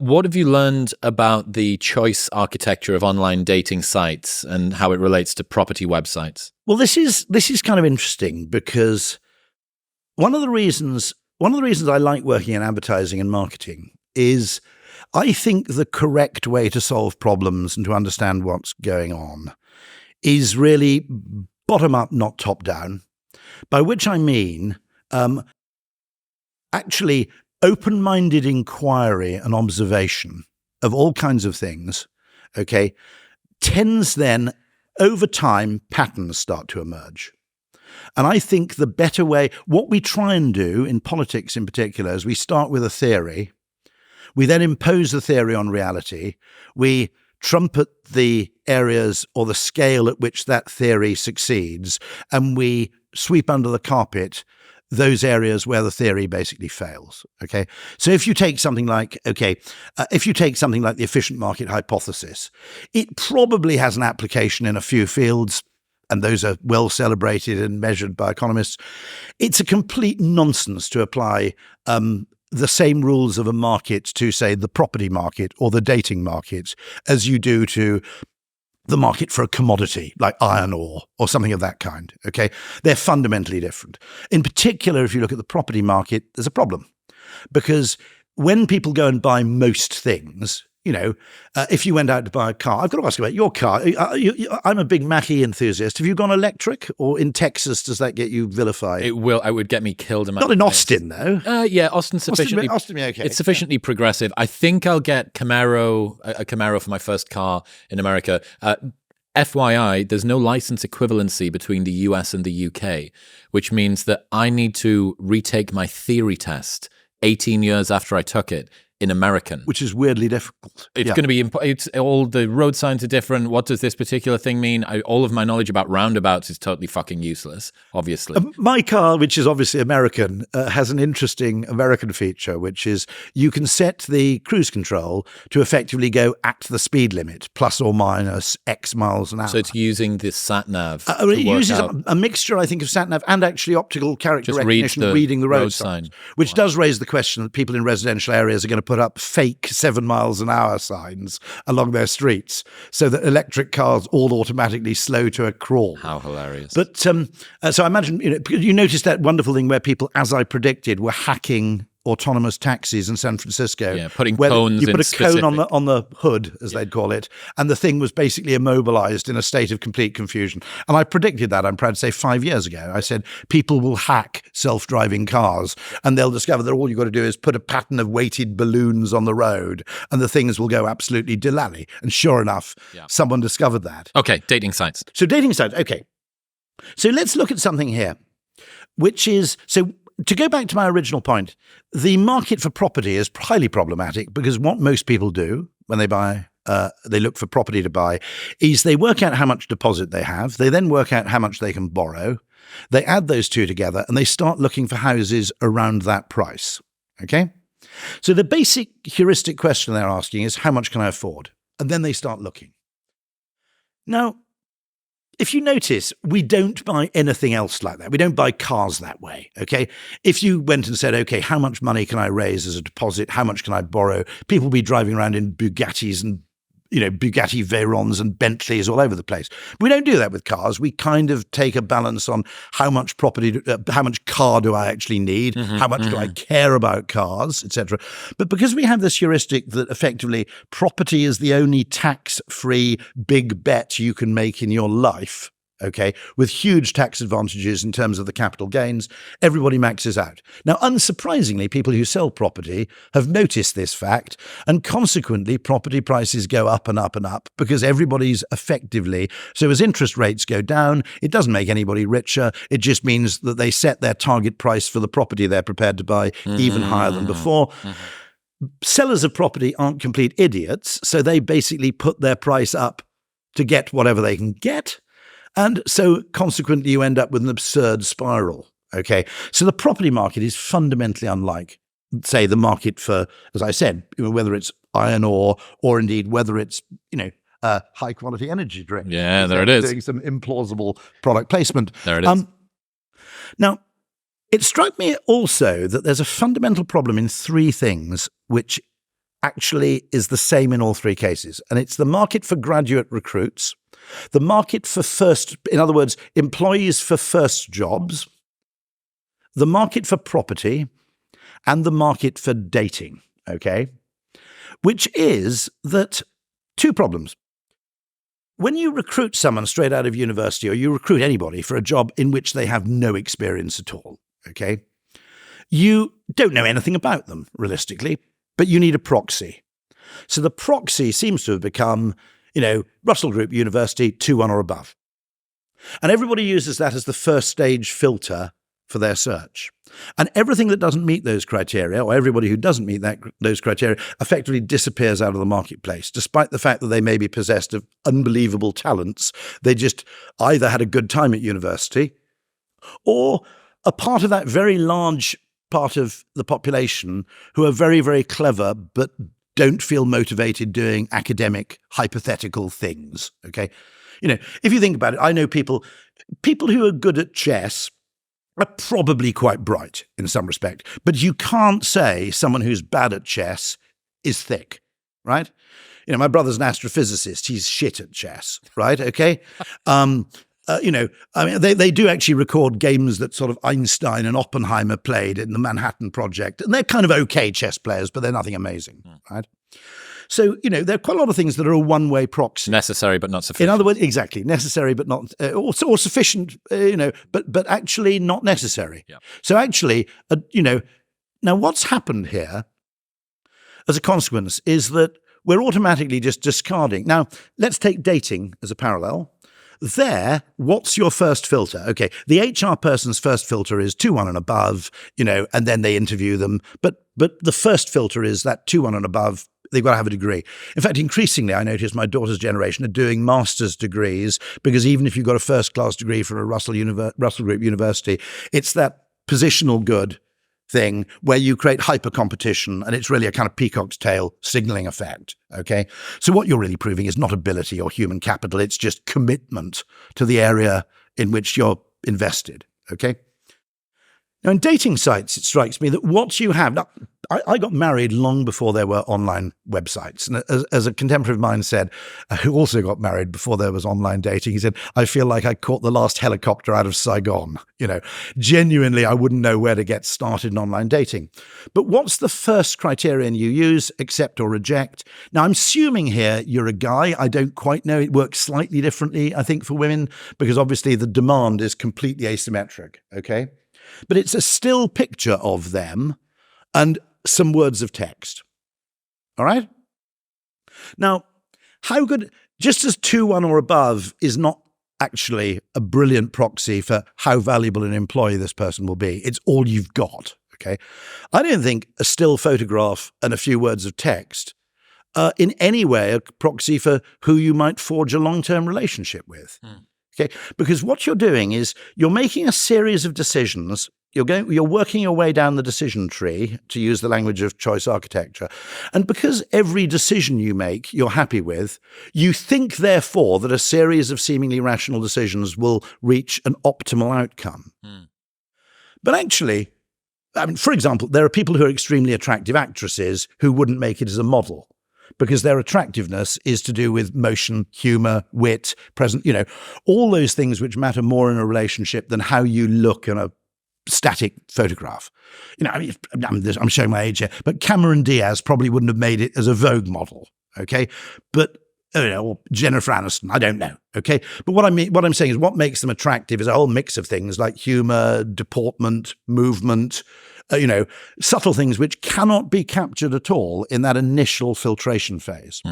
What have you learned about the choice architecture of online dating sites and how it relates to property websites? Well, this is kind of interesting because one of the reasons I like working in advertising and marketing is I think the correct way to solve problems and to understand what's going on is really bottom up, not top down, by which I mean actually open-minded inquiry and observation of all kinds of things, okay, tends then, over time, patterns start to emerge. And I think the better way, what we try and do in politics in particular, is we start with a theory, we then impose the theory on reality, we trumpet the areas or the scale at which that theory succeeds, and we sweep under the carpet those areas where the theory basically fails. Okay, so if you take something like the efficient market hypothesis, it probably has an application in a few fields, and those are well celebrated and measured by economists. It's a complete nonsense to apply the same rules of a market to, say, the property market or the dating market as you do to the market for a commodity like iron ore or something of that kind, okay? They're fundamentally different. In particular, if you look at the property market, there's a problem because when people go and buy most things, if you went out to buy a car, I've got to ask about your car. I'm a big Mackie enthusiast. Have you gone electric, or in Texas does that get you vilified? It would get me killed. Not in Austin, though. Yeah, Austin's sufficiently. Austin, okay. It's sufficiently progressive. I think I'll get a Camaro for my first car in America. FYI, there's no license equivalency between the US and the UK, which means that I need to retake my theory test 18 years after I took it in American. Which is weirdly difficult. It's going to be, all the road signs are different. What does this particular thing mean? All of my knowledge about roundabouts is totally fucking useless, obviously. My car, which is obviously American, has an interesting American feature, which is you can set the cruise control to effectively go at the speed limit, plus or minus X miles an hour. So it's using this sat-nav it uses a mixture, I think, of sat-nav and actually optical character recognition, reading the road signs, which does raise the question that people in residential areas are going to put up fake 7 miles an hour signs along their streets so that electric cars all automatically slow to a crawl. How hilarious. But so I imagine, you noticed that wonderful thing where people, as I predicted, were hacking autonomous taxis in San Francisco. Yeah, putting cones in. You put a cone on the hood, as they'd call it, and the thing was basically immobilized in a state of complete confusion. And I predicted that, I'm proud to say, 5 years ago. I said, people will hack self-driving cars and they'll discover that all you've got to do is put a pattern of weighted balloons on the road and the things will go absolutely dilally. And sure enough, someone discovered that. Okay, dating sites. So dating sites, okay. So let's look at something here, which is, to go back to my original point, the market for property is highly problematic because what most people do when they buy, they look for property to buy, is they work out how much deposit they have. They then work out how much they can borrow. They add those two together and they start looking for houses around that price. Okay? So the basic heuristic question they're asking is, how much can I afford? And then they start looking. Now, if you notice, we don't buy anything else like that. We don't buy cars that way, okay? If you went and said, okay, how much money can I raise as a deposit? How much can I borrow? People will be driving around in Bugattis and, Bugatti Veyrons and Bentleys all over the place. We don't do that with cars. We kind of take a balance on how much how much car do I actually need? How much do I care about cars, etc. But because we have this heuristic that effectively property is the only tax-free big bet you can make in your life, okay, with huge tax advantages in terms of the capital gains, everybody maxes out. Now, unsurprisingly, people who sell property have noticed this fact, and consequently, property prices go up and up and up because everybody's effectively, so as interest rates go down, it doesn't make anybody richer. It just means that they set their target price for the property they're prepared to buy even higher than before. Sellers of property aren't complete idiots, so they basically put their price up to get whatever they can get. And so consequently, you end up with an absurd spiral. Okay. So the property market is fundamentally unlike, say, the market for, as I said, whether it's iron ore or indeed whether it's, high quality energy drink. Yeah, there it is. Doing some implausible product placement. There it is. Now, it struck me also that there's a fundamental problem in three things which actually is the same in all three cases. And it's the market for graduate recruits, the market for in other words, employees for first jobs, the market for property, and the market for dating, okay? Which is that two problems. When you recruit someone straight out of university, or you recruit anybody for a job in which they have no experience at all, okay, you don't know anything about them, realistically, but you need a proxy. So the proxy seems to have become, Russell Group University 2-1 or above. And everybody uses that as the first stage filter for their search. And everything that doesn't meet those criteria, or everybody who doesn't meet those criteria, effectively disappears out of the marketplace, despite the fact that they may be possessed of unbelievable talents. They just either had a good time at university, or a part of that very large part of the population who are very, very clever, but don't feel motivated doing academic, hypothetical things, okay? If you think about it, I know people who are good at chess are probably quite bright in some respect, but you can't say someone who's bad at chess is thick, right? My brother's an astrophysicist. He's shit at chess, right? Okay. They do actually record games that sort of Einstein and Oppenheimer played in the Manhattan Project, and they're kind of okay chess players, but they're nothing amazing, right? So, there are quite a lot of things that are a one-way proxy. Necessary but not sufficient. In other words, exactly, necessary but not, or sufficient, but actually not necessary. Yeah. So actually, now what's happened here as a consequence is that we're automatically just discarding. Now, let's take dating as a parallel. There, what's your first filter? Okay, the HR person's first filter is 2-1 and above, and then they interview them. But the first filter is that 2-1 and above. They've got to have a degree. In fact, increasingly, I notice my daughter's generation are doing master's degrees, because even if you've got a first-class degree from a Russell Group University, it's that positional good thing where you create hyper-competition, and it's really a kind of peacock's tail signaling effect, okay? So what you're really proving is not ability or human capital, it's just commitment to the area in which you're invested, okay? Now, in dating sites, it strikes me that what you have... Now, I got married long before there were online websites. And as a contemporary of mine said, who also got married before there was online dating, he said, I feel like I caught the last helicopter out of Saigon. Genuinely, I wouldn't know where to get started in online dating. But what's the first criterion you use? Accept or reject. Now, I'm assuming here you're a guy. I don't quite know. It works slightly differently, I think, for women, because obviously the demand is completely asymmetric, okay? But it's a still picture of them and some words of text. All right? Now, how good, just as 2-1 or above is not actually a brilliant proxy for how valuable an employee this person will be, it's all you've got, okay? I don't think a still photograph and a few words of text are in any way a proxy for who you might forge a long-term relationship with. Okay, because what you're doing is you're making a series of decisions. You're working your way down the decision tree, to use the language of choice architecture. And because every decision you make you're happy with, you think, therefore, that a series of seemingly rational decisions will reach an optimal outcome. But actually, for example, there are people who are extremely attractive actresses who wouldn't make it as a model, because their attractiveness is to do with motion, humor, wit, present, all those things which matter more in a relationship than how you look in a static photograph. I'm showing my age here, but Cameron Diaz probably wouldn't have made it as a Vogue model, okay? But, or Jennifer Aniston, I don't know, okay? But what I'm saying is what makes them attractive is a whole mix of things like humor, deportment, movement, subtle things which cannot be captured at all in that initial filtration phase.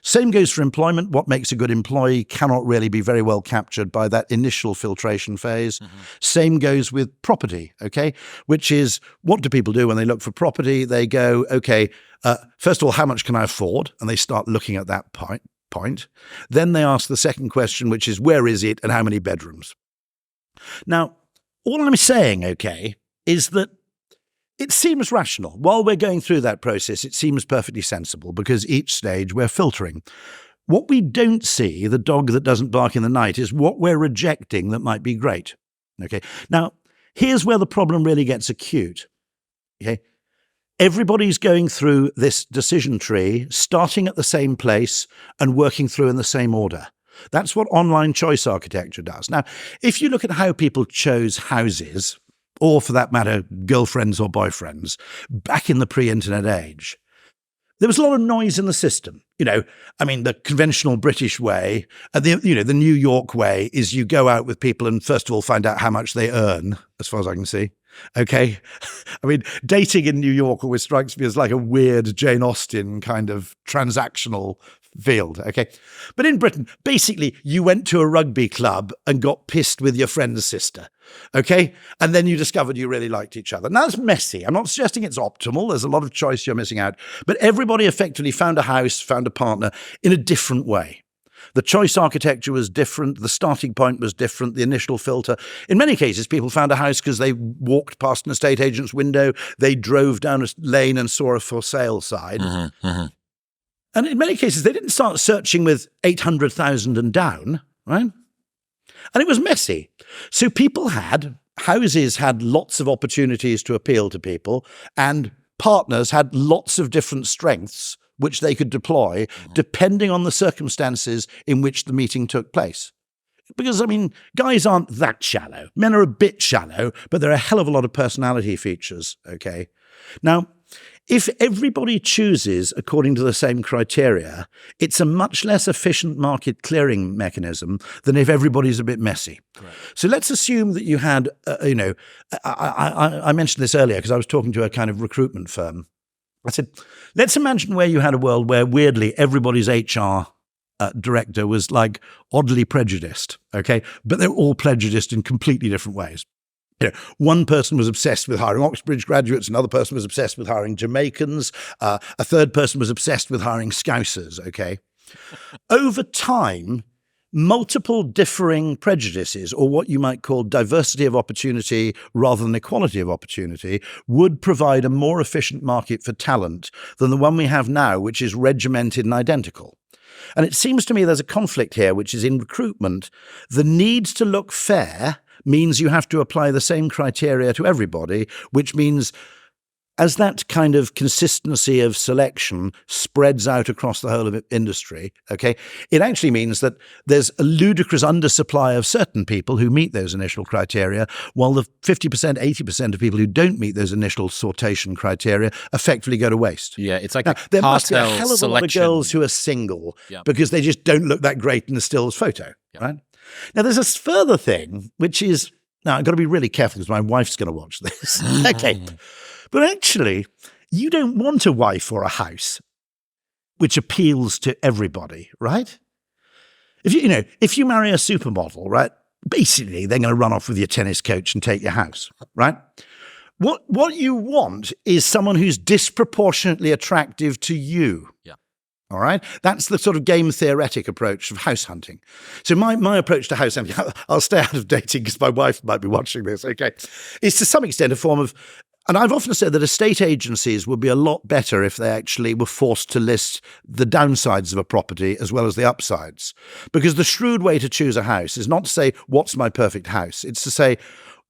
Same goes for employment. What makes a good employee cannot really be very well captured by that initial filtration phase. Same goes with property, okay? Which is, what do people do when they look for property? They go, okay, first of all, how much can I afford? And they start looking at that point. Then they ask the second question, which is, where is it and how many bedrooms? Now, all I'm saying, okay, is that it seems rational. While we're going through that process, it seems perfectly sensible, because each stage we're filtering. What we don't see, the dog that doesn't bark in the night, is what we're rejecting that might be great. Okay. Now, here's where the problem really gets acute. Okay. everybody's going through this decision tree, starting at the same place and working through in the same order. That's what online choice architecture does. Now, if you look at how people chose houses, or for that matter, girlfriends or boyfriends, back in the pre-internet age, there was a lot of noise in the system. The conventional British way, and the New York way is you go out with people and first of all find out how much they earn, as far as I can see. Okay. Dating in New York always strikes me as like a weird Jane Austen kind of transactional field. Okay. But in Britain, basically, you went to a rugby club and got pissed with your friend's sister. Okay. And then you discovered you really liked each other. Now, that's messy. I'm not suggesting it's optimal. There's a lot of choice you're missing out. But everybody effectively found a house, found a partner in a different way. The choice architecture was different. The starting point was different. The initial filter. In many cases, people found a house because they walked past an estate agent's window. They drove down a lane and saw a for sale sign. Mm-hmm, mm-hmm. And in many cases, they didn't start searching with 800,000 and down, right? And it was messy. So houses had lots of opportunities to appeal to people, and partners had lots of different strengths which they could deploy depending on the circumstances in which the meeting took place. Because, guys aren't that shallow. Men are a bit shallow, but there are a hell of a lot of personality features, okay? Now, if everybody chooses according to the same criteria, it's a much less efficient market clearing mechanism than if everybody's a bit messy. Right. So let's assume that you had, I mentioned this earlier because I was talking to a kind of recruitment firm. I said, let's imagine where you had a world where weirdly everybody's HR director was like oddly prejudiced, okay? But they're all prejudiced in completely different ways. One person was obsessed with hiring Oxbridge graduates, another person was obsessed with hiring Jamaicans, a third person was obsessed with hiring Scousers, okay? Over time, multiple differing prejudices, or what you might call diversity of opportunity rather than equality of opportunity, would provide a more efficient market for talent than the one we have now, which is regimented and identical. And it seems to me there's a conflict here, which is in recruitment. The need to look fair means you have to apply the same criteria to everybody, which means as that kind of consistency of selection spreads out across the whole of industry, okay, it actually means that there's a ludicrous undersupply of certain people who meet those initial criteria, while the 50%, 80% of people who don't meet those initial sortation criteria effectively go to waste. Yeah, it's like there must be a hell of a lot of girls who are single because they just don't look that great in the stills photo, right? Now, there's a further thing, which is, now I've got to be really careful because my wife's going to watch this. Okay. But actually, you don't want a wife or a house which appeals to everybody, right? If you marry a supermodel, right, basically they're going to run off with your tennis coach and take your house, right? What you want is someone who's disproportionately attractive to you. Yeah. All right? That's the sort of game theoretic approach of house hunting. So my approach to house hunting, I'll stay out of dating because my wife might be watching this, okay, is to some extent a form of, and I've often said that estate agencies would be a lot better if they actually were forced to list the downsides of a property as well as the upsides. Because the shrewd way to choose a house is not to say, what's my perfect house? It's to say,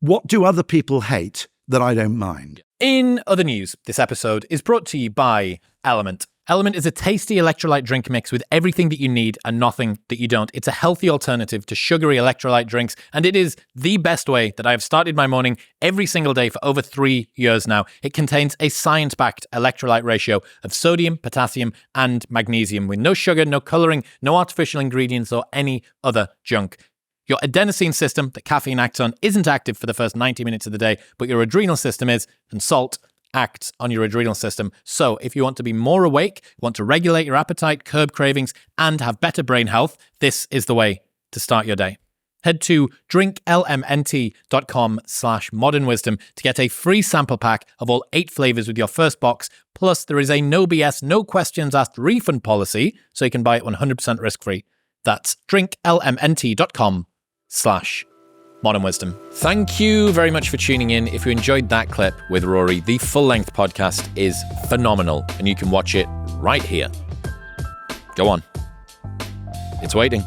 what do other people hate that I don't mind? In other news, this episode is brought to you by Element. Element is a tasty electrolyte drink mix with everything that you need and nothing that you don't. It's a healthy alternative to sugary electrolyte drinks, and it is the best way that I have started my morning every single day for over 3 years now. It contains a science-backed electrolyte ratio of sodium, potassium, and magnesium with no sugar, no colouring, no artificial ingredients, or any other junk. Your adenosine system that caffeine acts on isn't active for the first 90 minutes of the day, but your adrenal system is, and salt acts on your adrenal system. So if you want to be more awake, want to regulate your appetite, curb cravings, and have better brain health, this is the way to start your day. Head to drinklmnt.com/modernwisdom to get a free sample pack of all 8 flavors with your first box. Plus, there is a no BS, no questions asked refund policy, so you can buy it 100% risk-free. That's drinklmnt.com/modernwisdom. Thank you very much for tuning in. If you enjoyed that clip with Rory, the full-length podcast is phenomenal, and you can watch it right here. Go on. It's waiting.